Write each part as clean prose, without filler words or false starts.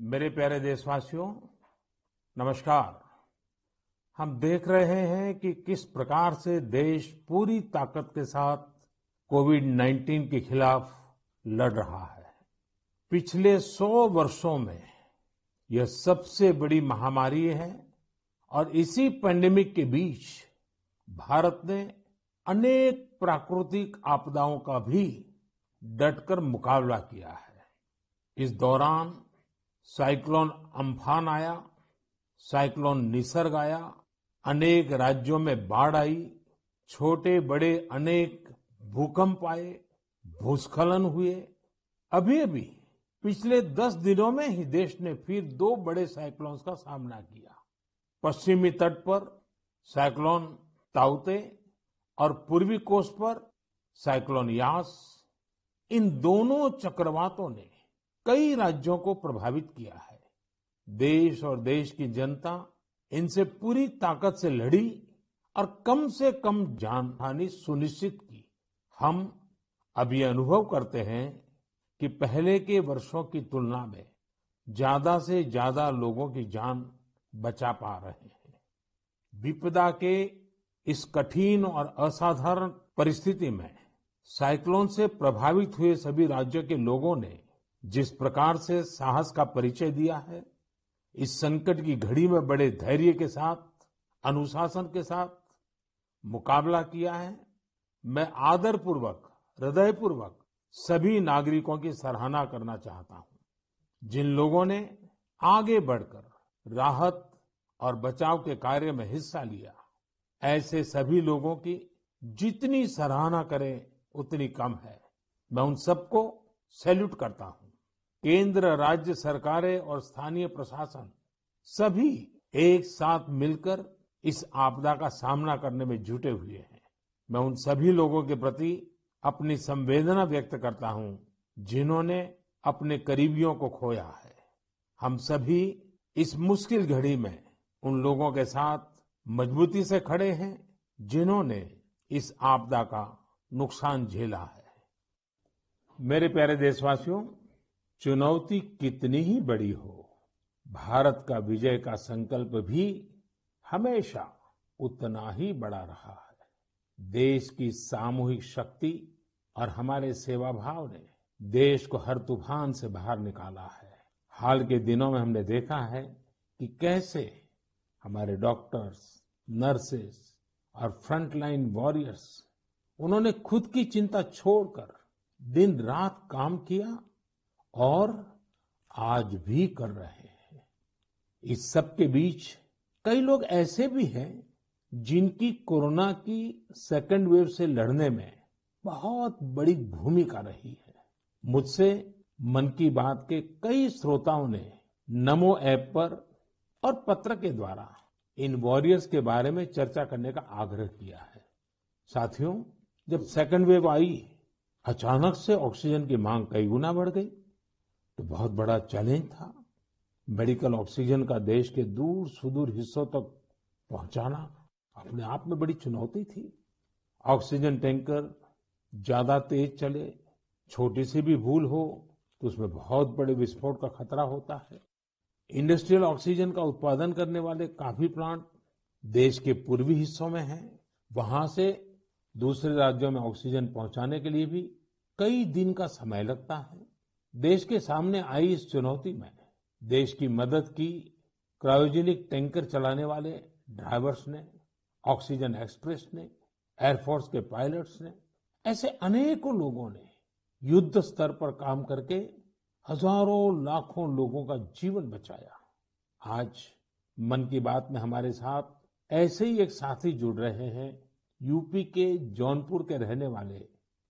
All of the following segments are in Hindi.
मेरे प्यारे देशवासियों, नमस्कार। हम देख रहे हैं कि किस प्रकार से देश पूरी ताकत के साथ कोविड-19 के खिलाफ लड़ रहा है। पिछले 100 वर्षों में यह सबसे बड़ी महामारी है और इसी पैंडेमिक के बीच भारत ने अनेक प्राकृतिक आपदाओं का भी डटकर मुकाबला किया है। इस दौरान साइक्लोन अम्फान आया, साइक्लोन निसर्ग आया, अनेक राज्यों में बाढ़ आई, छोटे बड़े अनेक भूकंप आए, भूस्खलन हुए। अभी पिछले 10 दिनों में ही देश ने फिर 2 बड़े साइक्लोन्स का सामना किया। पश्चिमी तट पर साइक्लोन ताउते और पूर्वी कोस्ट पर साइक्लोन यास। इन दोनों चक्रवातों ने कई राज्यों को प्रभावित किया है। देश और देश की जनता इनसे पूरी ताकत से लड़ी और कम से कम जानहानि सुनिश्चित की। हम अब ये अनुभव करते हैं कि पहले के वर्षों की तुलना में ज्यादा से ज्यादा लोगों की जान बचा पा रहे हैं। विपदा के इस कठिन और असाधारण परिस्थिति में साइक्लोन से प्रभावित हुए सभी राज्यों के लोगों ने जिस प्रकार से साहस का परिचय दिया है, इस संकट की घड़ी में बड़े धैर्य के साथ, अनुशासन के साथ मुकाबला किया है, मैं आदरपूर्वक, हृदयपूर्वक सभी नागरिकों की सराहना करना चाहता हूं। जिन लोगों ने आगे बढ़कर राहत और बचाव के कार्य में हिस्सा लिया, ऐसे सभी लोगों की जितनी सराहना करें उतनी कम है। मैं उन सबको सैल्यूट करता हूं। केंद्र, राज्य सरकारें और स्थानीय प्रशासन सभी एक साथ मिलकर इस आपदा का सामना करने में जुटे हुए हैं। मैं उन सभी लोगों के प्रति अपनी संवेदना व्यक्त करता हूं जिन्होंने अपने करीबियों को खोया है। हम सभी इस मुश्किल घड़ी में उन लोगों के साथ मजबूती से खड़े हैं जिन्होंने इस आपदा का नुकसान झेला है। मेरे प्यारे देशवासियों, चुनौती कितनी ही बड़ी हो, भारत का विजय का संकल्प भी हमेशा उतना ही बड़ा रहा है। देश की सामूहिक शक्ति और हमारे सेवा भाव ने देश को हर तूफान से बाहर निकाला है। हाल के दिनों में हमने देखा है कि कैसे हमारे डॉक्टर्स, नर्सेस और फ्रंटलाइन वॉरियर्स, उन्होंने खुद की चिंता छोड़कर दिन रात काम किया और आज भी कर रहे हैं। इस सब के बीच कई लोग ऐसे भी हैं जिनकी कोरोना की सेकेंड वेव से लड़ने में बहुत बड़ी भूमिका रही है। मुझसे मन की बात के कई श्रोताओं ने नमो ऐप पर और पत्र के द्वारा इन वॉरियर्स के बारे में चर्चा करने का आग्रह किया है। साथियों, जब सेकेंड वेव आई, अचानक से ऑक्सीजन की मांग कई गुना बढ़ गई, तो बहुत बड़ा चैलेंज था। मेडिकल ऑक्सीजन का देश के दूर सुदूर हिस्सों तक पहुंचाना अपने आप में बड़ी चुनौती थी। ऑक्सीजन टैंकर ज्यादा तेज चले, छोटी सी भी भूल हो तो उसमें बहुत बड़े विस्फोट का खतरा होता है। इंडस्ट्रियल ऑक्सीजन का उत्पादन करने वाले काफी प्लांट देश के पूर्वी हिस्सों में हैं। वहां से दूसरे राज्यों में ऑक्सीजन पहुंचाने के लिए भी कई दिन का समय लगता है। देश के सामने आई इस चुनौती में देश की मदद की क्रायोजेनिक टैंकर चलाने वाले ड्राइवर्स ने, ऑक्सीजन एक्सप्रेस ने, एयरफोर्स के पायलट्स ने, ऐसे अनेकों लोगों ने युद्ध स्तर पर काम करके हजारों लाखों लोगों का जीवन बचाया। आज मन की बात में हमारे साथ ऐसे ही एक साथी जुड़ रहे हैं, यूपी के जौनपुर के रहने वाले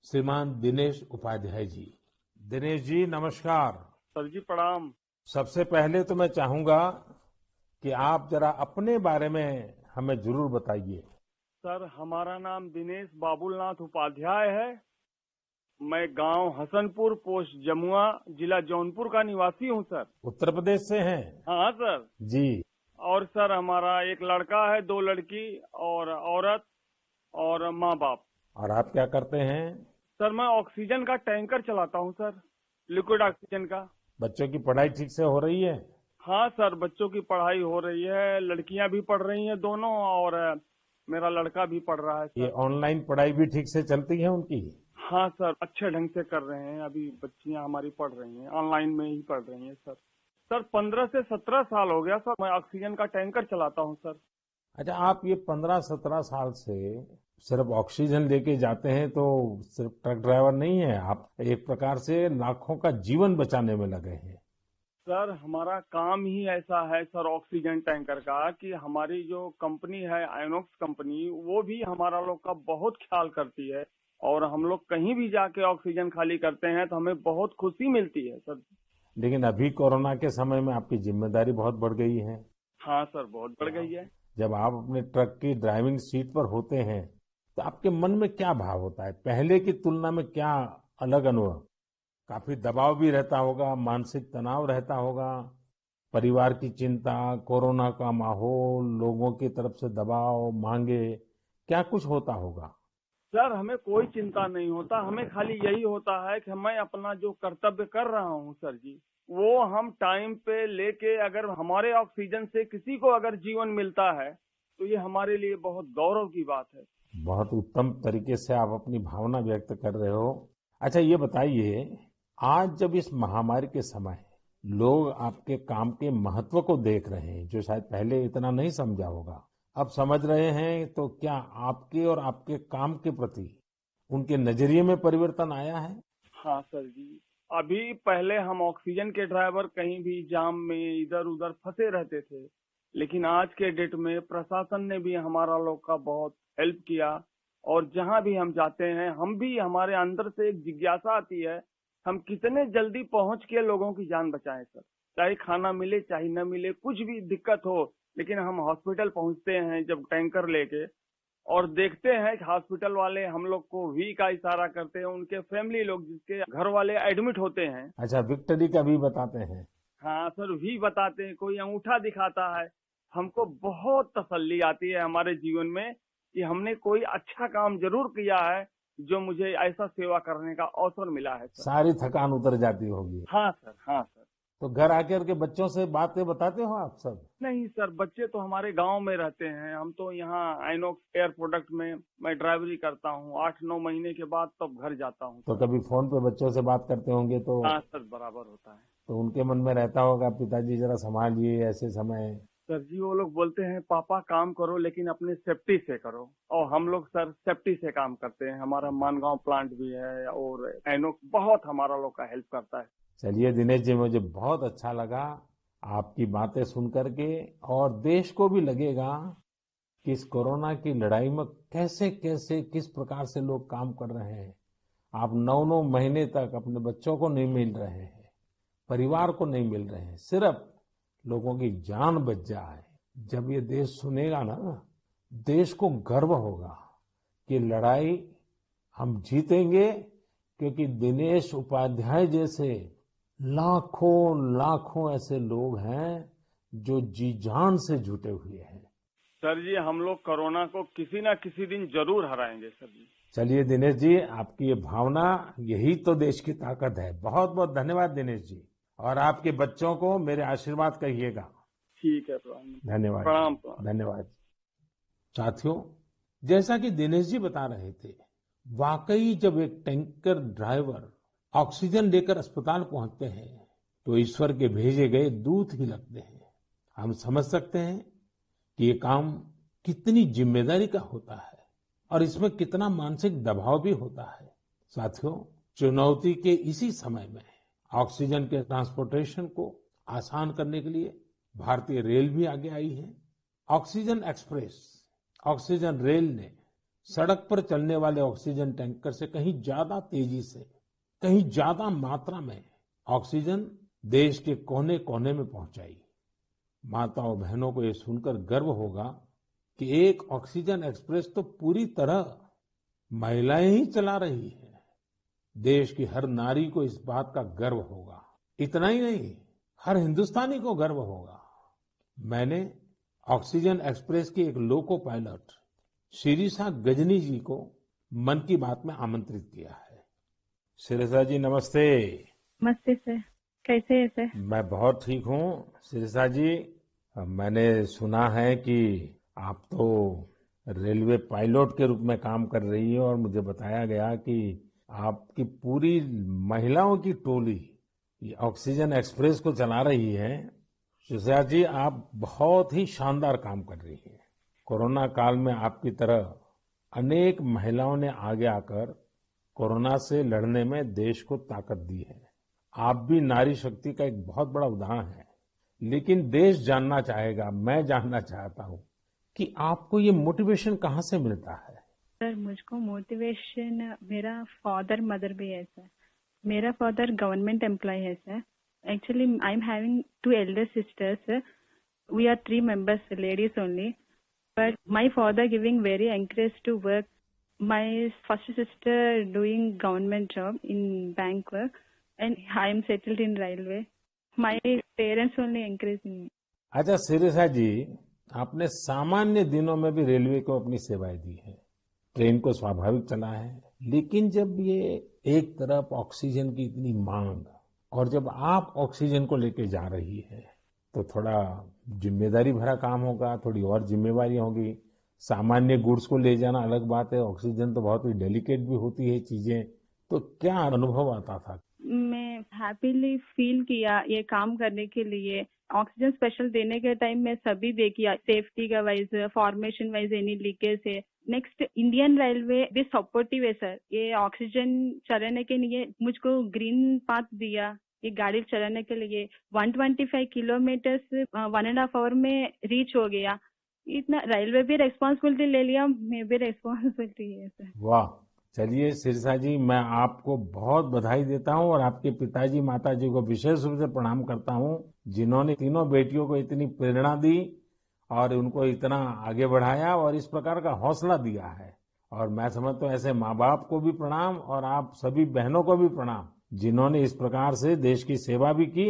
श्रीमान दिनेश उपाध्याय जी। दिनेश जी, नमस्कार। सर जी प्रणाम। सबसे पहले तो मैं चाहूंगा कि आप जरा अपने बारे में हमें जरूर बताइए। सर, हमारा नाम दिनेश बाबुलनाथ उपाध्याय है। मैं गांव हसनपुर, पोस्ट जमुआ, जिला जौनपुर का निवासी हूं सर। उत्तर प्रदेश से हैं? हाँ सर जी। और सर, हमारा एक लड़का है, 2 लड़की और औरत और माँ बाप। और आप क्या करते हैं? सर, मैं ऑक्सीजन का टैंकर चलाता हूं सर, लिक्विड ऑक्सीजन का। बच्चों की पढ़ाई ठीक से हो रही है? हाँ सर, बच्चों की पढ़ाई हो रही है, लड़कियां भी पढ़ रही हैं दोनों, और मेरा लड़का भी पढ़ रहा है ये सर। ऑनलाइन पढ़ाई भी ठीक से चलती है उनकी? हाँ सर, अच्छे ढंग से कर रहे हैं। अभी बच्चियां हमारी पढ़ रही हैं, ऑनलाइन में ही पढ़ रही हैं सर। सर 15 से 17 साल हो गया सर, मैं ऑक्सीजन का टैंकर चलाता हूँ सर। अच्छा, आप ये 15-17 साल से सिर्फ ऑक्सीजन लेके जाते हैं तो सिर्फ ट्रक ड्राइवर नहीं है आप, एक प्रकार से लाखों का जीवन बचाने में लगे हैं। सर हमारा काम ही ऐसा है सर, ऑक्सीजन टैंकर का, कि हमारी जो कंपनी है आइनॉक्स कंपनी, वो भी हमारा लोग का बहुत ख्याल करती है। और हम लोग कहीं भी जाके ऑक्सीजन खाली करते हैं तो हमें बहुत खुशी मिलती है सर। लेकिन अभी कोरोना के समय में आपकी जिम्मेदारी बहुत बढ़ गई है। हाँ सर, बहुत बढ़ गई है। जब आप अपने ट्रक की ड्राइविंग सीट पर होते हैं तो आपके मन में क्या भाव होता है? पहले की तुलना में क्या अलग अनुभव? काफी दबाव भी रहता होगा, मानसिक तनाव रहता होगा, परिवार की चिंता, कोरोना का माहौल, लोगों की तरफ से दबाव, मांगे, क्या कुछ होता होगा? सर हमें कोई चिंता नहीं होता, हमें खाली यही होता है कि मैं अपना जो कर्तव्य कर रहा हूँ सर जी, वो हम टाइम पे लेके, अगर हमारे ऑक्सीजन से किसी को अगर जीवन मिलता है तो ये हमारे लिए बहुत गौरव की बात है। बहुत उत्तम तरीके से आप अपनी भावना व्यक्त कर रहे हो। अच्छा, ये बताइए, आज जब इस महामारी के समय लोग आपके काम के महत्व को देख रहे हैं, जो शायद पहले इतना नहीं समझा होगा, अब समझ रहे हैं, तो क्या आपके और आपके काम के प्रति उनके नजरिए में परिवर्तन आया है? हाँ सर जी, अभी पहले हम ऑक्सीजन के ड्राइवर कहीं भी जाम में इधर उधर फंसे रहते थे, लेकिन आज के डेट में प्रशासन ने भी हमारा लोग का बहुत हेल्प किया। और जहां भी हम जाते हैं, हम भी, हमारे अंदर से एक जिज्ञासा आती है, हम कितने जल्दी पहुंच के लोगों की जान बचाएं सर। चाहे खाना मिले चाहे न मिले, कुछ भी दिक्कत हो, लेकिन हम हॉस्पिटल पहुंचते हैं जब टैंकर लेके, और देखते हैं कि हॉस्पिटल वाले हम लोग को वी का इशारा करते हैं, उनके फैमिली लोग जिसके घर वाले एडमिट होते हैं। अच्छा, विक्ट्री का भी बताते हैं? हाँ सर, वी बताते हैं, कोई अंगूठा दिखाता है। हमको बहुत तसल्ली आती है हमारे जीवन में कि हमने कोई अच्छा काम जरूर किया है, जो मुझे ऐसा सेवा करने का अवसर मिला है सर। सारी थकान उतर जाती होगी। हाँ सर, हाँ सर। तो घर आकर के बच्चों से बातें बताते हो आप सब? नहीं सर, बच्चे तो हमारे गांव में रहते हैं, हम तो यहाँ आइनॉक्स एयर प्रोडक्ट में मैं ड्राइवरी करता हूँ। 8-9 महीने के बाद तब घर जाता हूँ तो सर। कभी फोन पे बच्चों से बात करते होंगे हाँ सर, बराबर होता है। तो उनके मन में रहता होगा, पिताजी जरा संभालिए ऐसे समय। सर जी, वो लोग बोलते हैं पापा काम करो लेकिन अपने सेफ्टी से करो, और हम लोग सर सेफ्टी से काम करते हैं। हमारा मानगांव प्लांट भी है और आइनॉक्स बहुत हमारा लोग का हेल्प करता है। चलिए दिनेश जी, मुझे बहुत अच्छा लगा आपकी बातें सुन करके, और देश को भी लगेगा कि इस कोरोना की लड़ाई में कैसे कैसे किस प्रकार से लोग काम कर रहे हैं। आप 9-9 महीने तक अपने बच्चों को नहीं मिल रहे हैं, परिवार को नहीं मिल रहे हैं, सिर्फ लोगों की जान बच जाए। जब ये देश सुनेगा ना, देश को गर्व होगा कि लड़ाई हम जीतेंगे, क्योंकि दिनेश उपाध्याय जैसे लाखों लाखों ऐसे लोग हैं जो जी जान से जुटे हुए हैं। सर जी, हम लोग कोरोना को किसी ना किसी दिन जरूर हराएंगे सर जी। चलिए दिनेश जी, आपकी ये भावना, यही तो देश की ताकत है। बहुत बहुत धन्यवाद दिनेश जी, और आपके बच्चों को मेरे आशीर्वाद कहिएगा। ठीक है, प्रणाम। धन्यवाद। प्रणाम प्रणाम। धन्यवाद। साथियों, जैसा कि दिनेश जी बता रहे थे, वाकई जब एक टैंकर ड्राइवर ऑक्सीजन लेकर अस्पताल पहुंचते हैं तो ईश्वर के भेजे गए दूत ही लगते हैं। हम समझ सकते हैं कि ये काम कितनी जिम्मेदारी का होता है और इसमें कितना मानसिक दबाव भी होता है। साथियों, चुनौती के इसी समय में ऑक्सीजन के ट्रांसपोर्टेशन को आसान करने के लिए भारतीय रेल भी आगे आई है। ऑक्सीजन एक्सप्रेस, ऑक्सीजन रेल ने सड़क पर चलने वाले ऑक्सीजन टैंकर से कहीं ज्यादा तेजी से, कहीं ज्यादा मात्रा में ऑक्सीजन देश के कोने कोने में पहुंचाई। माताओं बहनों को ये सुनकर गर्व होगा कि एक ऑक्सीजन एक्सप्रेस तो पूरी तरह महिलाएं ही चला रही हैं। देश की हर नारी को इस बात का गर्व होगा। इतना ही नहीं, हर हिंदुस्तानी को गर्व होगा। मैंने ऑक्सीजन एक्सप्रेस की एक लोको पायलट शिरीषा गजनी जी को मन की बात में आमंत्रित किया है। शिरीषा जी, नमस्ते। नमस्ते सर। कैसे है सर? मैं बहुत ठीक हूँ शिरिषा जी। मैंने सुना है कि आप तो रेलवे पायलट के रूप में काम कर रही है और मुझे बताया गया कि आपकी पूरी महिलाओं की टोली ये ऑक्सीजन एक्सप्रेस को चला रही है। शिरिषा जी, आप बहुत ही शानदार काम कर रही हैं। कोरोना काल में आपकी तरह अनेक महिलाओं ने आगे आकर कोरोना से लड़ने में देश को ताकत दी है। आप भी नारी शक्ति का एक बहुत बड़ा उदाहरण है। लेकिन देश जानना चाहेगा, मैं जानना चाहता हूँ कि आपको ये मोटिवेशन कहाँ से मिलता है? सर मुझको मोटिवेशन मेरा फादर मदर भी है सर। मेरा फादर गवर्नमेंट एम्प्लॉय है sir. Actually I am having 2 elder sisters. We are 3 members, ladies only. But my father giving very encourage to work. My first sister doing government job in bank work, and I am settled in railway. My parents only encouraging me. अच्छा शिरिषा जी, आपने सामान्य दिनों में भी रेलवे को अपनी सेवाएं दी है, ट्रेन को स्वाभाविक चला है। लेकिन जब ये एक तरफ ऑक्सीजन की इतनी मांग और जब आप ऑक्सीजन को लेके जा रही है तो थोड़ा जिम्मेदारी भरा काम होगा, थोड़ी और जिम्मेवारी होगी। सामान्य गुड्स को ले जाना अलग बात है, ऑक्सीजन तो बहुत ही डेलिकेट भी होती है चीजें। तो क्या अनुभव आता था? मैं हैप्पीली फील किया ये काम करने के लिए। ऑक्सीजन स्पेशल देने के टाइम में सभी देखिए सेफ्टी का wise, formation wise any leakage है। नेक्स्ट इंडियन रेलवे भी सपोर्टिव है सर। ये ऑक्सीजन चलाने के लिए मुझको ग्रीन पाथ दिया ये गाड़ी चलाने के लिए। 125 किलोमीटर 1.5 आवर में रीच हो गया। इतना रेलवे भी रेस्पॉन्सिबिलिटी ले लिया, मैं भी रेस्पॉन्सिबिलिटी है सर। वाह! चलिए शिरिषा जी, मैं आपको बहुत बधाई देता हूँ और आपके पिताजी माताजी को विशेष रूप से प्रणाम करता हूँ, जिन्होंने तीनों बेटियों को इतनी प्रेरणा दी और उनको इतना आगे बढ़ाया और इस प्रकार का हौसला दिया है। और मैं समझता हूँ ऐसे माँ बाप को भी प्रणाम और आप सभी बहनों को भी प्रणाम, जिन्होंने इस प्रकार से देश की सेवा भी की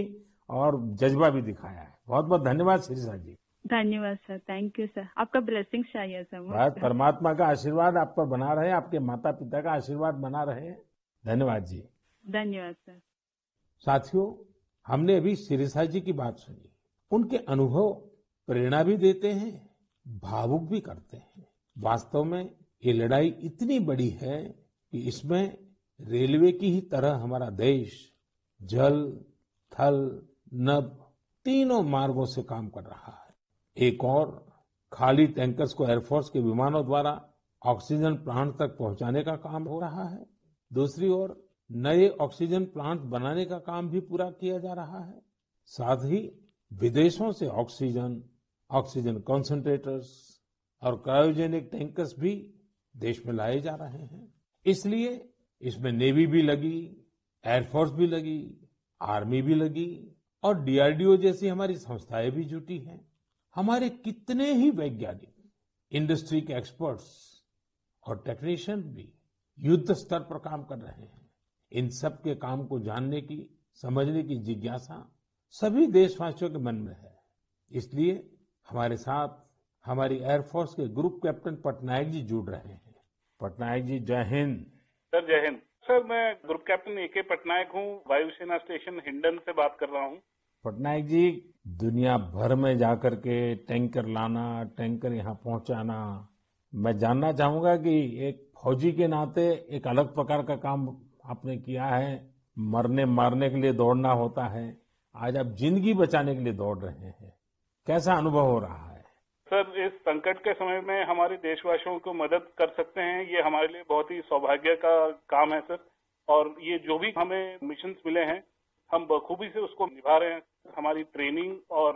और जज्बा भी दिखाया है। बहुत बहुत धन्यवाद शिरिषा जी। धन्यवाद सर, थैंक यू सर। आपका ब्लेसिंग्स चाहिए सर बस मुझे। परमात्मा का आशीर्वाद आप पर बना रहे, आपके माता पिता का आशीर्वाद बना रहे। धन्यवाद जी। धन्यवाद सर। साथियों, हमने अभी शिरिषा जी की बात सुनी। उनके अनुभव प्रेरणा भी देते हैं, भावुक भी करते हैं। वास्तव में ये लड़ाई इतनी बड़ी है कि इसमें रेलवे की ही तरह हमारा देश जल, थल, नभ तीनों मार्गों से काम कर रहा है। एक और खाली टैंकर्स को एयरफोर्स के विमानों द्वारा ऑक्सीजन प्लांट तक पहुंचाने का काम हो रहा है। दूसरी ओर नए ऑक्सीजन प्लांट बनाने का काम भी पूरा किया जा रहा है। साथ ही विदेशों से ऑक्सीजन, ऑक्सीजन कंसंट्रेटर्स और क्रायोजेनिक टैंकर्स भी देश में लाए जा रहे हैं। इसलिए इसमें नेवी भी लगी, एयरफोर्स भी लगी, आर्मी भी लगी और डीआरडीओ जैसी हमारी संस्थाएं भी जुटी हैं। हमारे कितने ही वैज्ञानिक, इंडस्ट्री के एक्सपर्ट्स और टेक्नीशियन भी युद्ध स्तर पर काम कर रहे हैं। इन सब के काम को जानने की, समझने की जिज्ञासा सभी देशवासियों के मन में है। इसलिए हमारे साथ हमारी एयरफोर्स के ग्रुप कैप्टन पटनायक जी जुड़ रहे हैं। पटनायक जी, जय हिंद। सर जय हिंद। सर मैं ग्रुप कैप्टन ए.के. पटनायक हूँ, वायुसेना स्टेशन हिंडन से बात कर रहा हूँ। पटनायक जी, दुनिया भर में जाकर के टैंकर लाना, टैंकर यहाँ पहुंचाना, मैं जानना चाहूंगा कि एक फौजी के नाते एक अलग प्रकार का काम आपने किया है। मरने मारने के लिए दौड़ना होता है, आज आप जिंदगी बचाने के लिए दौड़ रहे हैं। कैसा अनुभव हो रहा है? सर इस संकट के समय में हमारे देशवासियों को मदद कर सकते हैं, ये हमारे लिए बहुत ही सौभाग्य का काम है सर। और ये जो भी हमें मिशंस मिले हैं, हम बखूबी से उसको निभा रहे हैं। हमारी ट्रेनिंग और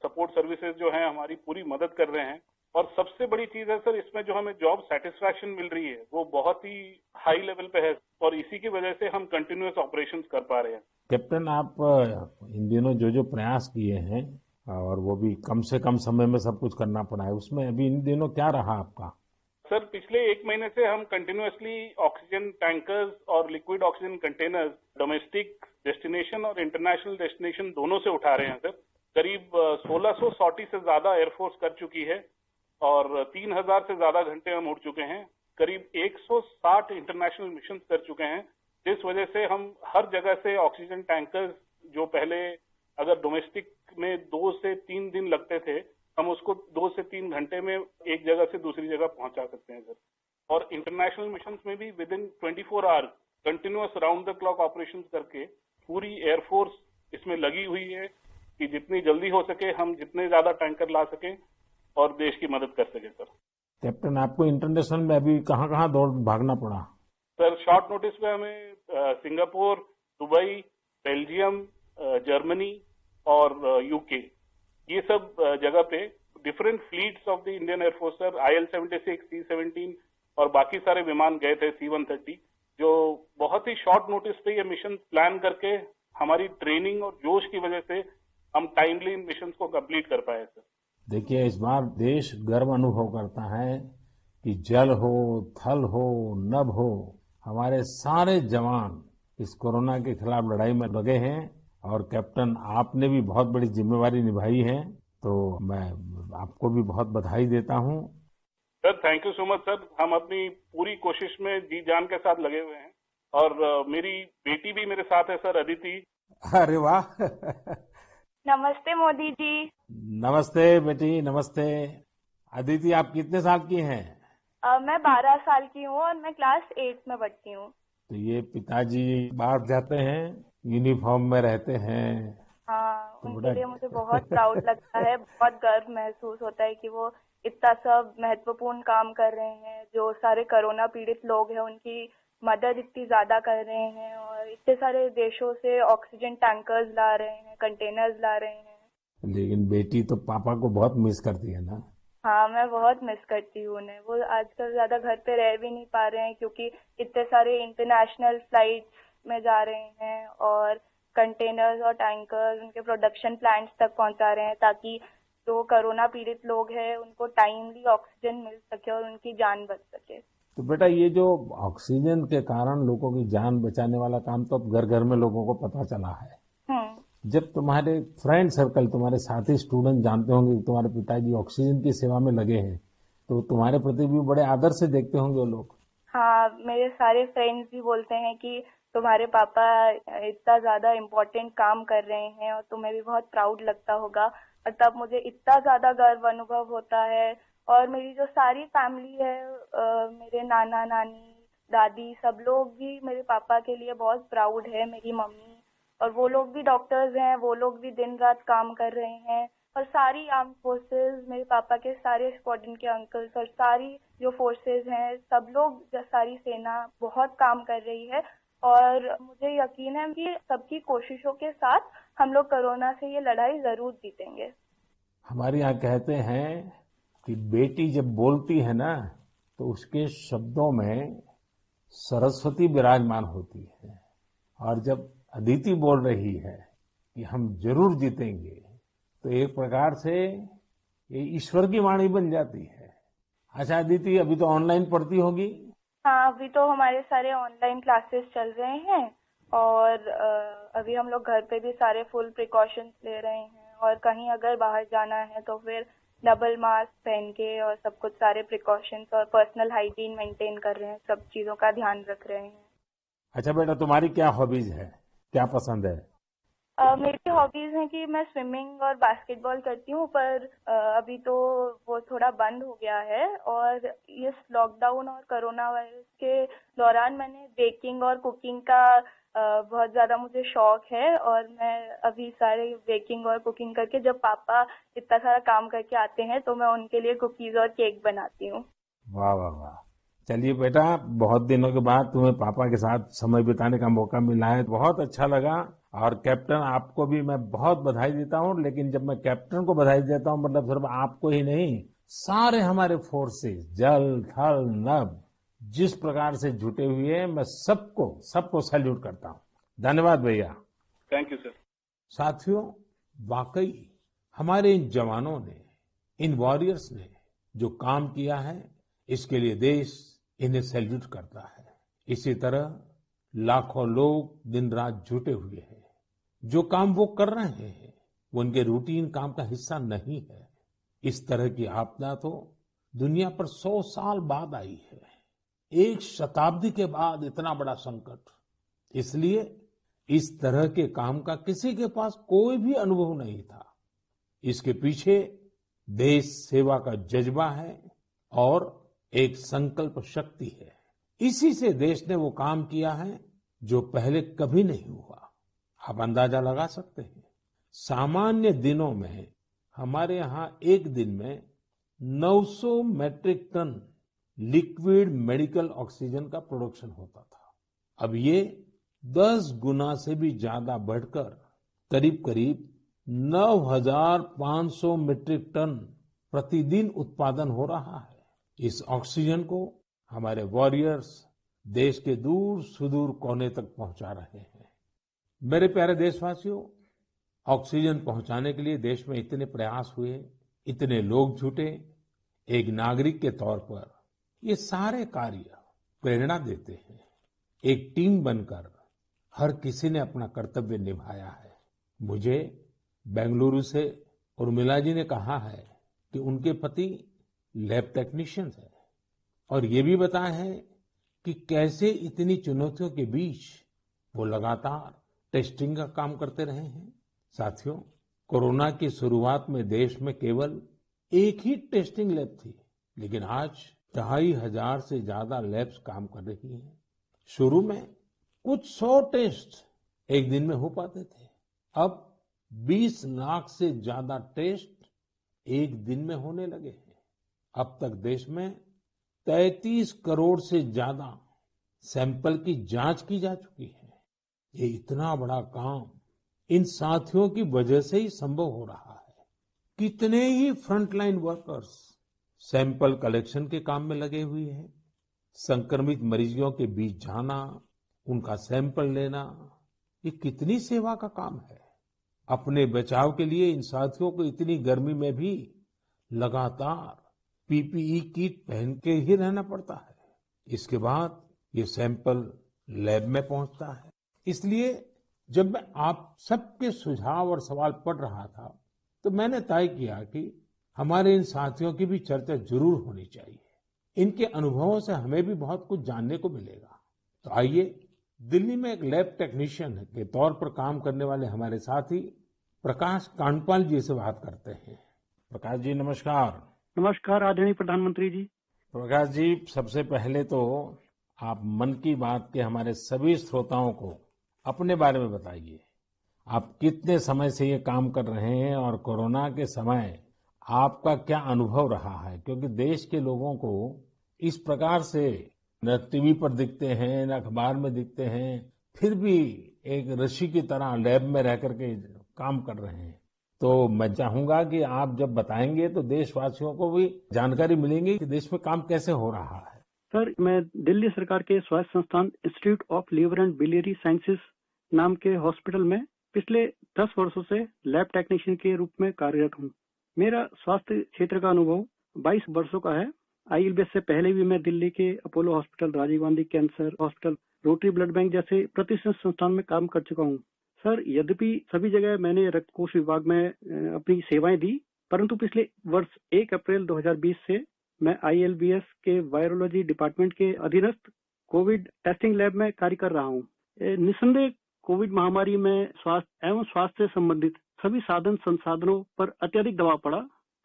सपोर्ट सर्विसेज जो हैं हमारी पूरी मदद कर रहे हैं। और सबसे बड़ी चीज है सर, इसमें जो हमें जॉब सेटिस्फैक्शन मिल रही है वो बहुत ही हाई लेवल पे है और इसी की वजह से हम कंटिन्यूअस ऑपरेशंस कर पा रहे हैं। कैप्टन, आप इन दिनों जो प्रयास किए हैं और वो भी कम से कम समय में सब कुछ करना पड़ा है, उसमें अभी इन दिनों क्या रहा आपका? सर पिछले 1 महीने से हम कंटिन्यूअसली ऑक्सीजन टैंकर्स और liquid oxygen containers domestic destination और इंटरनेशनल डेस्टिनेशन दोनों से उठा रहे हैं सर। करीब 1600 सॉर्टी से ज्यादा एयरफोर्स कर चुकी है और 3000 से ज्यादा घंटे हम उड़ चुके हैं। करीब 160 इंटरनेशनल मिशन कर चुके हैं, जिस वजह से हम हर जगह से ऑक्सीजन टैंकर्स जो पहले अगर डोमेस्टिक में 2 से 3 दिन लगते थे, हम उसको 2 से 3 घंटे में एक जगह से दूसरी जगह पहुंचा सकते हैं सर। और इंटरनेशनल मिशंस में भी with in 24 hours continuous round the clock operations करके पूरी एयरफोर्स इसमें लगी हुई है कि जितनी जल्दी हो सके हम जितने ज्यादा टैंकर ला सकें और देश की मदद कर सके सर। कैप्टन, आपको इंटरनेशनल में अभी कहाँ कहाँ दौड़ भागना पड़ा? सर शॉर्ट नोटिस पे हमें सिंगापुर, दुबई, बेल्जियम, जर्मनी और यूके, ये सब जगह पे different fleets of the Indian air force sir, IL-76, C-17 और बाकी सारे विमान गए थे, C-130, जो बहुत ही शॉर्ट नोटिस पे ये मिशन प्लान करके हमारी ट्रेनिंग और जोश की वजह से हम टाइमली इन मिशन को कंप्लीट कर पाए सर। देखिए, इस बार देश गर्व अनुभव करता है कि जल हो, थल हो, नभ हो, हमारे सारे जवान इस कोरोना के खिलाफ लड़ाई में लगे हैं। और कैप्टन, आपने भी बहुत बड़ी जिम्मेवारी निभाई है, तो मैं आपको भी बहुत बधाई देता हूँ। Sir thank you so much sir. हम अपनी पूरी कोशिश में जी जान के साथ लगे हुए हैं और मेरी बेटी भी मेरे साथ है सर, अदिति। अरे वाह! नमस्ते मोदी जी। नमस्ते बेटी, नमस्ते। अदिति, आप कितने साल की हैं? मैं 12 साल की हूँ और मैं क्लास 8 में पढ़ती हूँ। तो ये पिताजी बाहर जाते हैं, यूनिफॉर्म में रहते हैं। हाँ, तो उनके लिए मुझे बहुत प्राउड लगता है, बहुत गर्व महसूस होता है कि वो इतना सब महत्वपूर्ण काम कर रहे हैं। जो सारे कोरोना पीड़ित लोग हैं उनकी मदद इतनी ज्यादा कर रहे हैं और इतने सारे देशों से ऑक्सीजन टैंकर्स ला रहे हैं, कंटेनर्स ला रहे हैं। लेकिन बेटी तो पापा को बहुत मिस करती है ना? हाँ, मैं बहुत मिस करती हूँ उन्हें। वो आजकल ज्यादा घर पे रह भी नहीं पा रहे हैं क्योंकि इतने सारे इंटरनेशनल फ्लाइट्स में जा रहे हैं और कंटेनर्स और टैंकर्स उनके प्रोडक्शन प्लांट्स तक पहुंचा रहे हैं ताकि जो कोरोना पीड़ित लोग हैं उनको टाइमली ऑक्सीजन मिल सके और उनकी जान बच सके। तो बेटा, ये जो ऑक्सीजन के कारण लोगों की जान बचाने वाला काम तो अब घर घर में लोगों को पता चला है। जब तुम्हारे फ्रेंड सर्कल, तुम्हारे साथी स्टूडेंट जानते होंगे कि तुम्हारे पिताजी ऑक्सीजन की सेवा में लगे हैं, तो तुम्हारे प्रति भी बड़े आदर से देखते होंगे वो लोग। हाँ, मेरे सारे फ्रेंड्स भी बोलते हैं कि तुम्हारे पापा इतना ज्यादा इम्पोर्टेंट काम कर रहे हैं और तुम्हें भी बहुत प्राउड लगता होगा। और तब मुझे इतना ज्यादा गर्व अनुभव होता है। और मेरी जो सारी फैमिली है, मेरे नाना नानी, दादी, सब लोग भी मेरे पापा के लिए बहुत प्राउड है। मेरी मम्मी, और वो लोग भी डॉक्टर्स हैं, वो लोग भी दिन रात काम कर रहे हैं। और सारी आर्म फोर्सेस, मेरे पापा के सारे स्क्वाड्रन के अंकल्स और सारी जो फोर्सेस हैं, सब लोग, सारी सेना बहुत काम कर रही है। और मुझे यकीन है कि सबकी कोशिशों के साथ हम लोग कोरोना से ये लड़ाई जरूर जीतेंगे। हमारे यहाँ कहते हैं कि बेटी जब बोलती है ना, तो उसके शब्दों में सरस्वती विराजमान होती है। और जब अदिति बोल रही है कि हम जरूर जीतेंगे, तो एक प्रकार से ये ईश्वर की वाणी बन जाती है। अच्छा अदिति, अभी तो ऑनलाइन पढ़ती होगी? हाँ, अभी तो हमारे सारे ऑनलाइन क्लासेस चल रहे हैं और अभी हम लोग घर पे भी सारे फुल प्रिकॉशंस ले रहे हैं। और कहीं अगर बाहर जाना है तो फिर डबल मास्क पहन के और सब कुछ सारे प्रिकॉशंस और पर्सनल हाइजीन मेंटेन कर रहे हैं, सब चीजों का ध्यान रख रहे हैं। अच्छा बेटा, तुम्हारी क्या हॉबीज है, क्या पसंद है? मेरी हॉबीज हैं कि मैं स्विमिंग और बास्केटबॉल करती हूँ, पर अभी तो वो थोड़ा बंद हो गया है। और इस लॉकडाउन और कोरोना वायरस के दौरान मैंने बेकिंग और कुकिंग का बहुत ज्यादा मुझे शौक है। और मैं अभी सारे बेकिंग और कुकिंग करके, जब पापा इतना सारा काम करके आते हैं तो मैं उनके लिए कुकीज और केक बनाती हूँ। वाह वाह वाह! चलिए बेटा, बहुत दिनों के बाद तुम्हें पापा के साथ समय बिताने का मौका मिला है, बहुत अच्छा लगा। और कैप्टन, आपको भी मैं बहुत बधाई देता हूँ। लेकिन जब मैं कैप्टन को बधाई देता हूँ, मतलब सिर्फ आपको ही नहीं, सारे हमारे फोर्सेस, जल थल नभ, जिस प्रकार से जुटे हुए हैं, मैं सबको सैल्यूट करता हूँ। धन्यवाद भैया। Thank you sir. साथियों, वाकई हमारे इन जवानों ने, इन वॉरियर्स ने जो काम किया है, इसके लिए देश इन्हें सैल्यूट करता है। इसी तरह लाखों लोग दिन रात जुटे हुए हैं। जो काम वो कर रहे हैं वो उनके रूटीन काम का हिस्सा नहीं है। इस तरह की आपदा तो दुनिया पर 100 साल बाद आई है, एक शताब्दी के बाद इतना बड़ा संकट। इसलिए इस तरह के काम का किसी के पास कोई भी अनुभव नहीं था। इसके पीछे देश सेवा का जज्बा है और एक संकल्प शक्ति है। इसी से देश ने वो काम किया है जो पहले कभी नहीं हुआ। आप अंदाजा लगा सकते हैं, सामान्य दिनों में हमारे यहाँ एक दिन में 900 metric ton liquid medical oxygen का प्रोडक्शन होता था। अब ये 10 गुना से भी ज्यादा बढ़कर करीब करीब 9,500 मीट्रिक टन प्रतिदिन उत्पादन हो रहा है। इस ऑक्सीजन को हमारे वॉरियर्स देश के दूर सुदूर कोने तक पहुंचा रहे हैं। मेरे प्यारे देशवासियों, ऑक्सीजन पहुंचाने के लिए देश में इतने प्रयास हुए, इतने लोग जुटे। एक नागरिक के तौर पर ये सारे कार्य प्रेरणा देते हैं। एक टीम बनकर हर किसी ने अपना कर्तव्य निभाया है। मुझे बेंगलुरु से उर्मिला जी ने कहा है कि उनके पति लैब टेक्नीशियन है और ये भी बताया है कि कैसे इतनी चुनौतियों के बीच वो लगातार टेस्टिंग का काम करते रहे हैं। साथियों, कोरोना की शुरुआत में देश में केवल एक ही टेस्टिंग लैब थी, लेकिन आज 2,500 से ज्यादा लैब्स काम कर रही हैं। शुरू में कुछ 100 टेस्ट एक दिन में हो पाते थे, अब 20 लाख से ज्यादा टेस्ट एक दिन में होने लगे हैं। अब तक देश में 33 करोड़ से ज्यादा सैंपल की जांच की जा चुकी है। ये इतना बड़ा काम इन साथियों की वजह से ही संभव हो रहा है। कितने ही फ्रंटलाइन वर्कर्स सैंपल कलेक्शन के काम में लगे हुए हैं। संक्रमित मरीजों के बीच जाना, उनका सैंपल लेना, ये कितनी सेवा का काम है। अपने बचाव के लिए इन साथियों को इतनी गर्मी में भी लगातार पीपीई किट पहन के ही रहना पड़ता है। इसके बाद ये सैंपल लैब में पहुंचता है। इसलिए जब मैं आप सबके सुझाव और सवाल पढ़ रहा था तो मैंने तय किया कि हमारे इन साथियों की भी चर्चा जरूर होनी चाहिए। इनके अनुभवों से हमें भी बहुत कुछ जानने को मिलेगा। तो आइए दिल्ली में एक लैब टेक्नीशियन के तौर पर काम करने वाले हमारे साथी प्रकाश कांडपाल जी से बात करते हैं। प्रकाश जी नमस्कार। नमस्कार आदरणीय प्रधानमंत्री जी। प्रकाश जी, सबसे पहले तो आप मन की बात के हमारे सभी श्रोताओं को अपने बारे में बताइए। आप कितने समय से ये काम कर रहे हैं और कोरोना के समय आपका क्या अनुभव रहा है? क्योंकि देश के लोगों को इस प्रकार से न टीवी पर दिखते हैं, न अखबार में दिखते हैं, फिर भी एक ऋषि की तरह लैब में रह करके काम कर रहे हैं। तो मैं चाहूंगा कि आप जब बताएंगे तो देशवासियों को भी जानकारी मिलेगी कि देश में काम कैसे हो रहा है। सर, मैं दिल्ली सरकार के स्वास्थ्य संस्थान institute of liver and biliary sciences नाम के हॉस्पिटल में पिछले 10 वर्षों से लैब टेक्नीशियन के रूप में कार्यरत हूँ। मेरा स्वास्थ्य क्षेत्र का अनुभव 22 वर्षों का है। आईएलबीएस से पहले भी मैं दिल्ली के Apollo hospital, Rajiv Gandhi cancer hospital, rotary blood bank जैसे प्रतिष्ठित संस्थान में काम कर चुका हूँ। सर, यद्यपि सभी जगह मैंने रक्त कोष विभाग में अपनी सेवाएं दी, परंतु पिछले वर्ष 1 अप्रैल 2020 से मैं आईएलबीएस के वायरोलॉजी डिपार्टमेंट के अधीनस्थ कोविड टेस्टिंग लैब में कार्य कर रहा हूँ। निस्संदेह कोविड महामारी में स्वास्थ्य एवं स्वास्थ्य से संबंधित सभी साधन संसाधनों पर अत्यधिक दबाव पड़ा,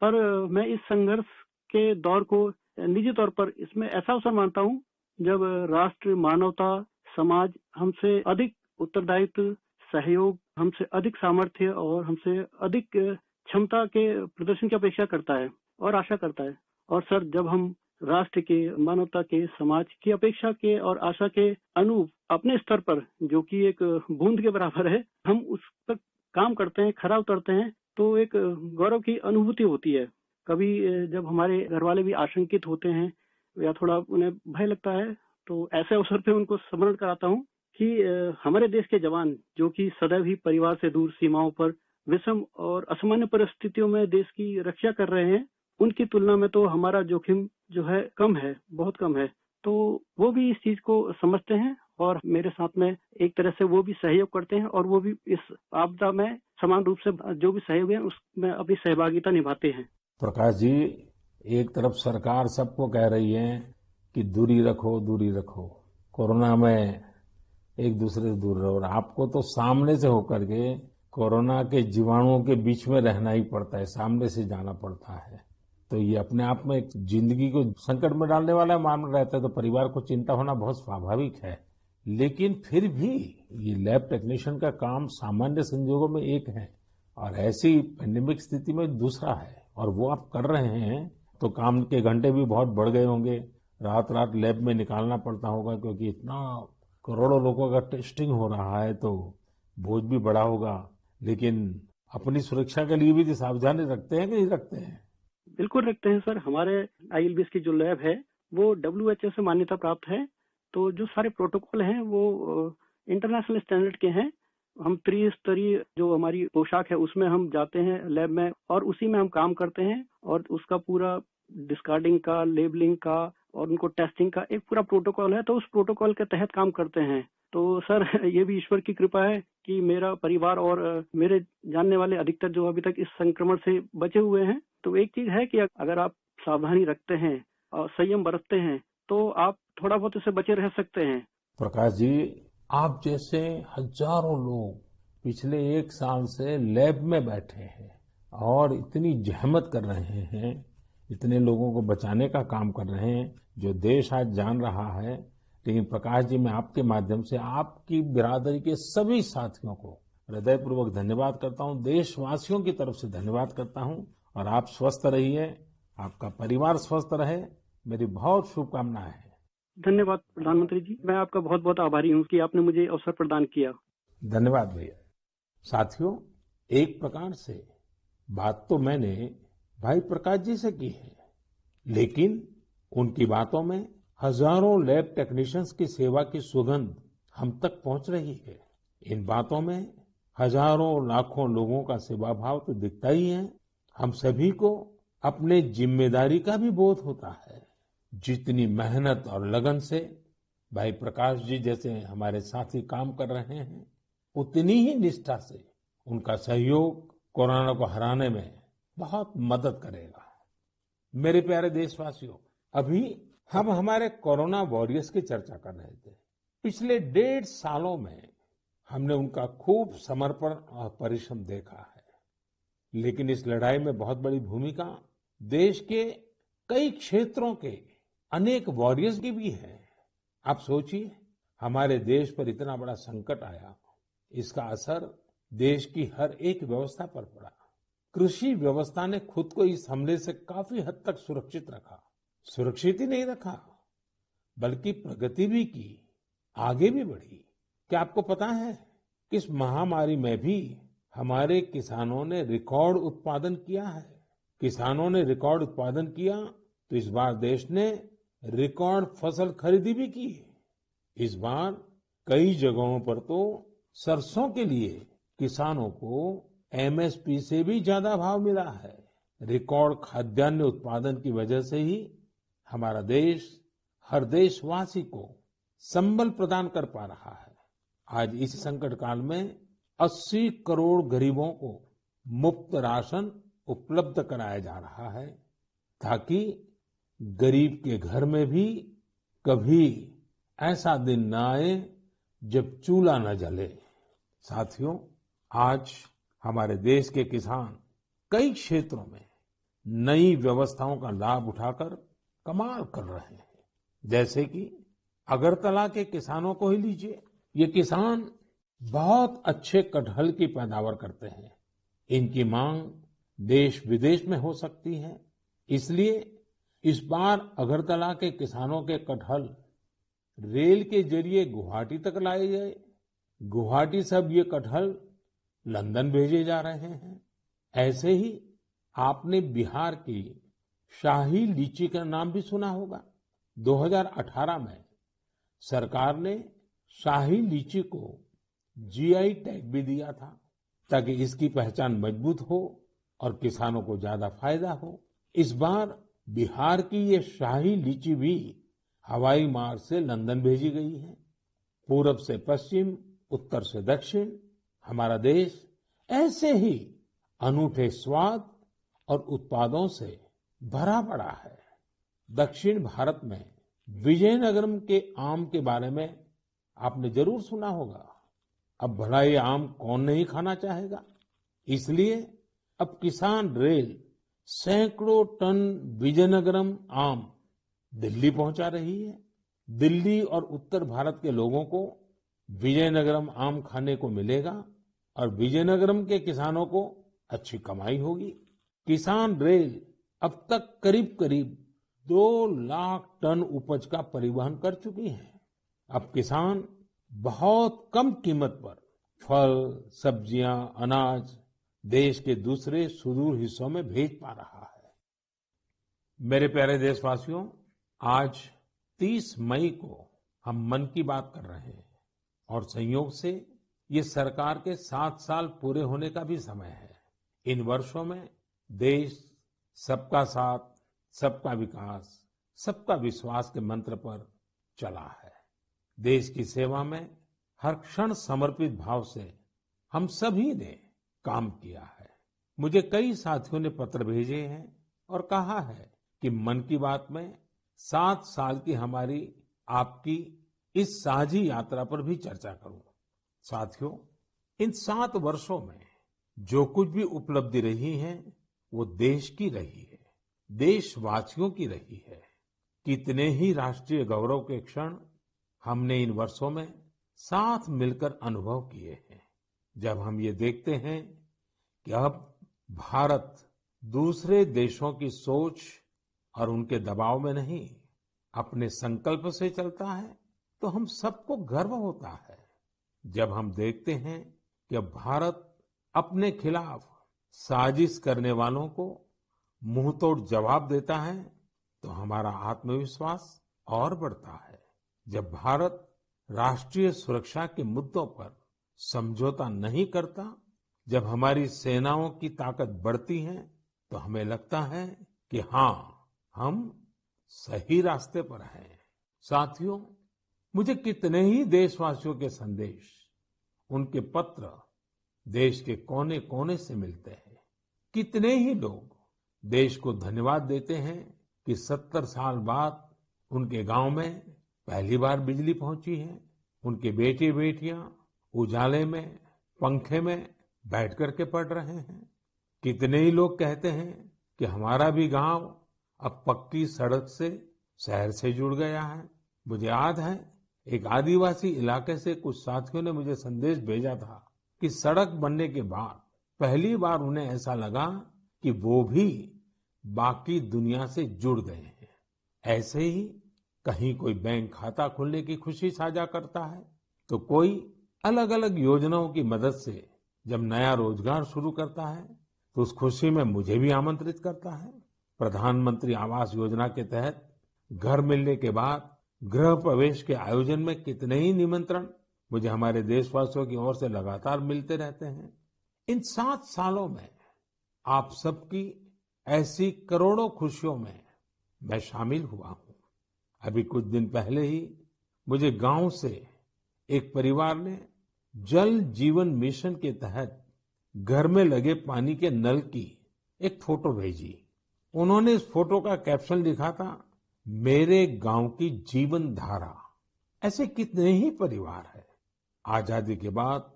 पर मैं इस संघर्ष के दौर को निजी तौर पर इसमें ऐसा अवसर मानता हूँ जब राष्ट्र, मानवता, समाज हमसे अधिक उत्तरदायित्व, सहयोग, हमसे अधिक सामर्थ्य और हमसे अधिक क्षमता के प्रदर्शन की अपेक्षा करता है और आशा करता है। और सर, जब हम राष्ट्र के, मानवता के, समाज की अपेक्षा के और आशा के अनुरूप अपने स्तर पर, जो कि एक बूंद के बराबर है, हम उस पर काम करते हैं, खरा उतरते हैं, तो एक गौरव की अनुभूति होती है। कभी जब हमारे घर वाले भी आशंकित होते हैं या थोड़ा उन्हें भय लगता है, तो ऐसे अवसर पे उनको स्मरण कराता हूँ कि हमारे देश के जवान, जो कि सदैव ही परिवार से दूर सीमाओं पर विषम और असामान्य परिस्थितियों में देश की रक्षा कर रहे हैं, उनकी तुलना में तो हमारा जोखिम जो है कम है, बहुत कम है। तो वो भी इस चीज को समझते हैं और मेरे साथ में एक तरह से वो भी सहयोग करते हैं और वो भी इस आपदा में समान रूप से जो भी सहयोग है उसमें अपनी सहभागिता निभाते हैं। प्रकाश जी, एक तरफ सरकार सबको कह रही है कि दूरी रखो, दूरी रखो। कोरोना में एक दूसरे से दूर रहो। और आपको तो सामने से होकर के कोरोना के जीवाणुओं के बीच में रहना ही पड़ता है, सामने से जाना पड़ता है। तो ये अपने आप में एक जिंदगी को संकट में डालने वाला मामला रहता है, तो परिवार को चिंता होना बहुत स्वाभाविक है। लेकिन फिर भी ये लैब टेक्नीशियन का काम सामान्य संजोगों में एक है और ऐसी पेंडेमिक स्थिति में दूसरा है, और वो आप कर रहे हैं तो काम के घंटे भी बहुत बढ़ गए होंगे, रात रात लैब में निकालना पड़ता होगा, क्योंकि इतना करोड़ों लोगों का टेस्टिंग हो रहा है तो बोझ भी बड़ा होगा। लेकिन अपनी सुरक्षा के लिए भी सावधानी रखते हैं कि नहीं रखते हैं? बिल्कुल रखते हैं सर। हमारे ILBS की जो लैब है वो WHO से मान्यता प्राप्त है, तो जो सारे प्रोटोकॉल हैं वो इंटरनेशनल स्टैंडर्ड के हैं। हम त्रिस्तरीय जो हमारी पोशाक है उसमें हम जाते हैं लैब में और उसी में हम काम करते हैं, और उसका पूरा डिस्कार्डिंग का, लेबलिंग का और उनको टेस्टिंग का एक पूरा प्रोटोकॉल है, तो उस प्रोटोकॉल के तहत काम करते हैं। तो सर ये भी ईश्वर की कृपा है कि मेरा परिवार और मेरे जानने वाले अधिकतर जो अभी तक इस संक्रमण से बचे हुए हैं। तो एक चीज है कि अगर आप सावधानी रखते हैं और संयम बरतते हैं तो आप थोड़ा बहुत इससे बचे रह सकते हैं। प्रकाश जी, आप जैसे हजारों लोग पिछले 1 साल से लैब में बैठे हैं और इतनी जहमत कर रहे हैं, इतने लोगों को बचाने का काम कर रहे हैं, जो देश आज जान रहा है। लेकिन प्रकाश जी, मैं आपके माध्यम से आपकी बिरादरी के सभी साथियों को हृदयपूर्वक धन्यवाद करता हूं, देशवासियों की तरफ से धन्यवाद करता हूं। और आप स्वस्थ रहिए, आपका परिवार स्वस्थ रहे, मेरी बहुत शुभकामनाएं हैं। धन्यवाद प्रधानमंत्री जी, मैं आपका बहुत बहुत आभारी हूँ कि आपने मुझे अवसर प्रदान किया। धन्यवाद भैया। साथियों, एक प्रकार से बात तो मैंने भाई प्रकाश जी से की है, लेकिन उनकी बातों में हजारों लैब टेक्नीशियंस की सेवा की सुगंध हम तक पहुंच रही है। इन बातों में हजारों लाखों लोगों का सेवा भाव तो दिखता ही है। हम सभी को अपने जिम्मेदारी का भी बोध होता है। जितनी मेहनत और लगन से भाई प्रकाश जी जैसे हमारे साथी काम कर रहे हैं, उतनी ही निष्ठा से उनका सहयोग कोरोना को हराने में बहुत मदद करेगा। मेरे प्यारे देशवासियों, अभी हम हमारे कोरोना वॉरियर्स की चर्चा कर रहे थे। पिछले 1.5 सालों में हमने उनका खूब समर्पण और परिश्रम देखा है, लेकिन इस लड़ाई में बहुत बड़ी भूमिका देश के कई क्षेत्रों के अनेक वॉरियर्स की भी है। आप सोचिए, हमारे देश पर इतना बड़ा संकट आया, इसका असर देश की हर एक व्यवस्था पर पड़ा। कृषि व्यवस्था ने खुद को इस हमले से काफी हद तक सुरक्षित रखा। सुरक्षित ही नहीं रखा, बल्कि प्रगति भी की, आगे भी बढ़ी। क्या आपको पता है कि इस महामारी में भी हमारे किसानों ने रिकॉर्ड उत्पादन किया है? किसानों ने रिकॉर्ड उत्पादन किया तो इस बार देश ने रिकॉर्ड फसल खरीदी भी की। इस बार कई जगहों पर तो सरसों के लिए किसानों को MSP से भी ज्यादा भाव मिला है। रिकॉर्ड खाद्यान्न उत्पादन की वजह से ही हमारा देश हर देशवासी को संबल प्रदान कर पा रहा है। आज इस संकट काल में 80 करोड़ गरीबों को मुफ्त राशन उपलब्ध कराया जा रहा है, ताकि गरीब के घर में भी कभी ऐसा दिन न आए जब चूल्हा न जले। साथियों, आज हमारे देश के किसान कई क्षेत्रों में नई व्यवस्थाओं का लाभ उठाकर कमाल कर रहे हैं। जैसे कि अगरतला के किसानों को ही लीजिए। ये किसान बहुत अच्छे कटहल की पैदावार करते हैं। इनकी मांग देश विदेश में हो सकती है, इसलिए इस बार अगरतला के किसानों के कटहल रेल के जरिए गुवाहाटी तक लाए गए। गुवाहाटी से अब ये कटहल लंदन भेजे जा रहे हैं। ऐसे ही आपने बिहार की शाही लीची का नाम भी सुना होगा। 2018 में सरकार ने शाही लीची को GI टैग भी दिया था, ताकि इसकी पहचान मजबूत हो और किसानों को ज्यादा फायदा हो। इस बार बिहार की ये शाही लीची भी हवाई मार्ग से लंदन भेजी गई है। पूरब से पश्चिम, उत्तर से दक्षिण, हमारा देश ऐसे ही अनूठे स्वाद और उत्पादों से भरा पड़ा है। दक्षिण भारत में विजयनगरम के आम के बारे में आपने जरूर सुना होगा, अब भला ये आम कौन नहीं खाना चाहेगा। इसलिए अब किसान रेल सैकड़ों टन विजयनगरम आम दिल्ली पहुंचा रही है। दिल्ली और उत्तर भारत के लोगों को विजयनगरम आम खाने को मिलेगा और विजयनगरम के किसानों को अच्छी कमाई होगी। किसान रेल अब तक करीब करीब 2 लाख टन उपज का परिवहन कर चुकी है। अब किसान बहुत कम कीमत पर फल, सब्जियां, अनाज देश के दूसरे सुदूर हिस्सों में भेज पा रहा है। मेरे प्यारे देशवासियों, आज 30 मई को हम मन की बात कर रहे हैं और संयोग से ये सरकार के 7 साल पूरे होने का भी समय है। इन वर्षों में देश सबका साथ, सबका विकास, सबका विश्वास के मंत्र पर चला है। देश की सेवा में हर क्षण समर्पित भाव से हम सभी ने काम किया है। मुझे कई साथियों ने पत्र भेजे हैं और कहा है कि मन की बात में 7 साल की हमारी आपकी इस साझी यात्रा पर भी चर्चा करूं। साथियों, इन 7 वर्षों में जो कुछ भी उपलब्धि रही है वो देश की रही है, देशवासियों की रही है। कितने ही राष्ट्रीय गौरव के क्षण हमने इन वर्षों में साथ मिलकर अनुभव किए हैं। जब हम ये देखते हैं कि अब भारत दूसरे देशों की सोच और उनके दबाव में नहीं, अपने संकल्प से चलता है, तो हम सबको गर्व होता है। जब हम देखते हैं कि अब भारत अपने खिलाफ साजिश करने वालों को मुंहतोड़ जवाब देता है, तो हमारा आत्मविश्वास और बढ़ता है। जब भारत राष्ट्रीय सुरक्षा के मुद्दों पर समझौता नहीं करता, जब हमारी सेनाओं की ताकत बढ़ती है, तो हमें लगता है कि हाँ, हम सही रास्ते पर हैं। साथियों, मुझे कितने ही देशवासियों के संदेश, उनके पत्र देश के कोने कोने से मिलते हैं। कितने ही लोग देश को धन्यवाद देते हैं कि 70 साल बाद उनके गांव में पहली बार बिजली पहुंची है। उनके बेटे बेटियां उजाले में, पंखे में बैठ करके पढ़ रहे हैं। कितने ही लोग कहते हैं कि हमारा भी गांव अब पक्की सड़क से शहर से जुड़ गया है। मुझे याद है, एक आदिवासी इलाके से कुछ साथियों ने मुझे संदेश भेजा था कि सड़क बनने के बाद पहली बार उन्हें ऐसा लगा कि वो भी बाकी दुनिया से जुड़ गए हैं। ऐसे ही कहीं कोई बैंक खाता खोलने की खुशी साझा करता है, तो कोई अलग अलग योजनाओं की मदद से जब नया रोजगार शुरू करता है, तो उस खुशी में मुझे भी आमंत्रित करता है। प्रधानमंत्री आवास योजना के तहत घर मिलने के बाद गृह प्रवेश के आयोजन में कितने ही निमंत्रण मुझे हमारे देशवासियों की ओर से लगातार मिलते रहते हैं। इन 7 सालों में आप सबकी ऐसी करोड़ों खुशियों में मैं शामिल हुआ हूं। अभी कुछ दिन पहले ही मुझे गांव से एक परिवार ने जल जीवन मिशन के तहत घर में लगे पानी के नल की एक फोटो भेजी। उन्होंने इस फोटो का कैप्शन लिखा था, मेरे गांव की जीवन धारा। ऐसे कितने ही परिवार हैं। आजादी के बाद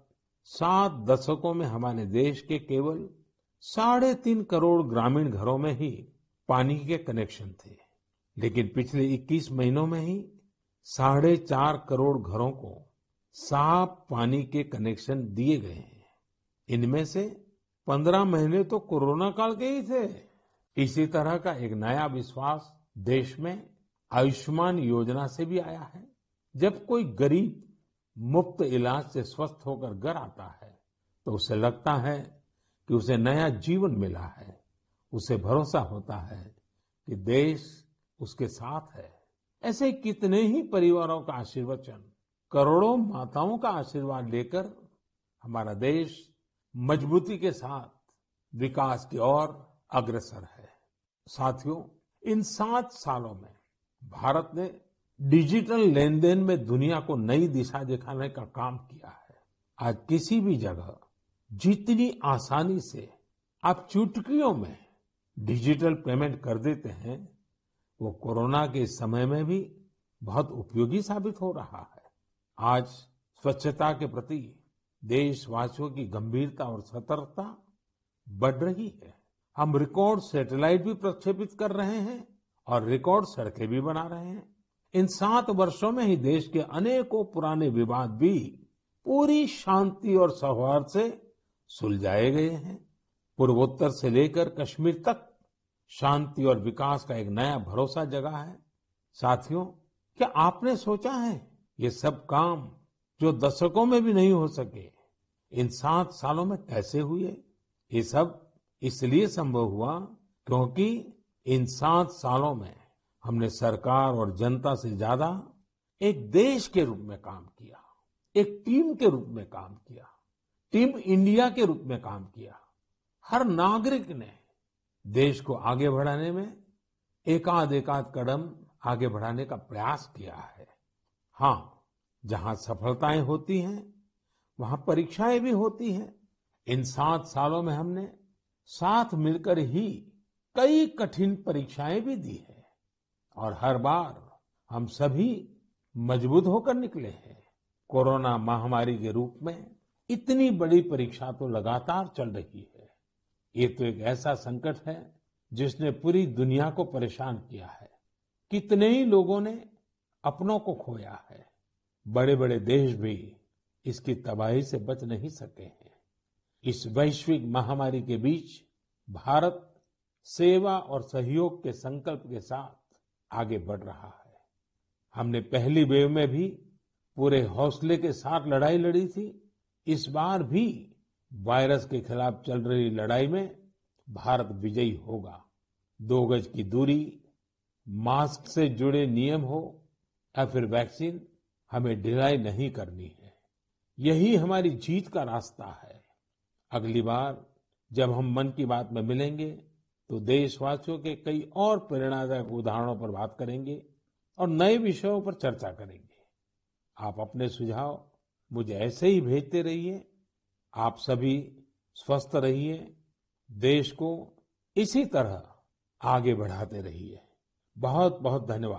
7 दशकों में हमारे देश के केवल 3.5 करोड़ ग्रामीण घरों में ही पानी के कनेक्शन थे, लेकिन पिछले 21 महीनों में ही 4.5 करोड़ घरों को साफ पानी के कनेक्शन दिए गए हैं। इनमें से 15 महीने तो कोरोना काल के ही थे। इसी तरह का एक नया विश्वास देश में आयुष्मान योजना से भी आया है। जब कोई गरीब मुफ्त इलाज से स्वस्थ होकर घर आता है, तो उसे लगता है कि उसे नया जीवन मिला है। उसे भरोसा होता है कि देश उसके साथ है। ऐसे कितने ही परिवारों का आशीर्वचन, करोड़ों माताओं का आशीर्वाद लेकर हमारा देश मजबूती के साथ विकास की ओर अग्रसर है। साथियों, इन 7 सालों में भारत ने डिजिटल लेन देन में दुनिया को नई दिशा दिखाने का काम किया है। आज किसी भी जगह जितनी आसानी से आप चुटकियों में डिजिटल पेमेंट कर देते हैं, वो कोरोना के समय में भी बहुत उपयोगी साबित हो रहा है। आज स्वच्छता के प्रति देशवासियों की गंभीरता और सतर्कता बढ़ रही है। हम रिकॉर्ड सैटेलाइट भी प्रक्षेपित कर रहे हैं और रिकॉर्ड सड़कें भी बना रहे हैं। इन 7 वर्षों में ही देश के अनेकों पुराने विवाद भी पूरी शांति और सौहार्द से सुलझाए गए हैं। पूर्वोत्तर से लेकर कश्मीर तक शांति और विकास का एक नया भरोसा जगा है। साथियों, क्या आपने सोचा है ये सब काम जो दशकों में भी नहीं हो सके, इन 7 सालों में कैसे हुए? ये सब इसलिए संभव हुआ क्योंकि इन 7 सालों में हमने सरकार और जनता से ज्यादा एक देश के रूप में काम किया, एक टीम के रूप में काम किया, टीम इंडिया के रूप में काम किया। हर नागरिक ने देश को आगे बढ़ाने में एकाध कदम आगे बढ़ाने का प्रयास किया है। हाँ, जहां सफलताएं होती हैं, वहां परीक्षाएं भी होती हैं। इन 7 सालों में हमने साथ मिलकर ही कई कठिन परीक्षाएं भी दी है और हर बार हम सभी मजबूत होकर निकले हैं। कोरोना महामारी के रूप में इतनी बड़ी परीक्षा तो लगातार चल रही है। ये तो एक ऐसा संकट है जिसने पूरी दुनिया को परेशान किया है। कितने ही लोगों ने अपनों को खोया है। बड़े बड़े देश भी इसकी तबाही से बच नहीं सके हैं। इस वैश्विक महामारी के बीच भारत सेवा और सहयोग के संकल्प के साथ आगे बढ़ रहा है। हमने पहली वेव में भी पूरे हौसले के साथ लड़ाई लड़ी थी। इस बार भी वायरस के खिलाफ चल रही लड़ाई में भारत विजयी होगा। 2 गज की दूरी, मास्क से जुड़े नियम हो या फिर वैक्सीन, हमें ढिलाई नहीं करनी है। यही हमारी जीत का रास्ता है। अगली बार जब हम मन की बात में मिलेंगे तो देशवासियों के कई और प्रेरणादायक उदाहरणों पर बात करेंगे और नए विषयों पर चर्चा करेंगे। आप अपने सुझाव मुझे ऐसे ही भेजते रहिए। आप सभी स्वस्थ रहिए, देश को इसी तरह आगे बढ़ाते रहिए। बहुत बहुत धन्यवाद।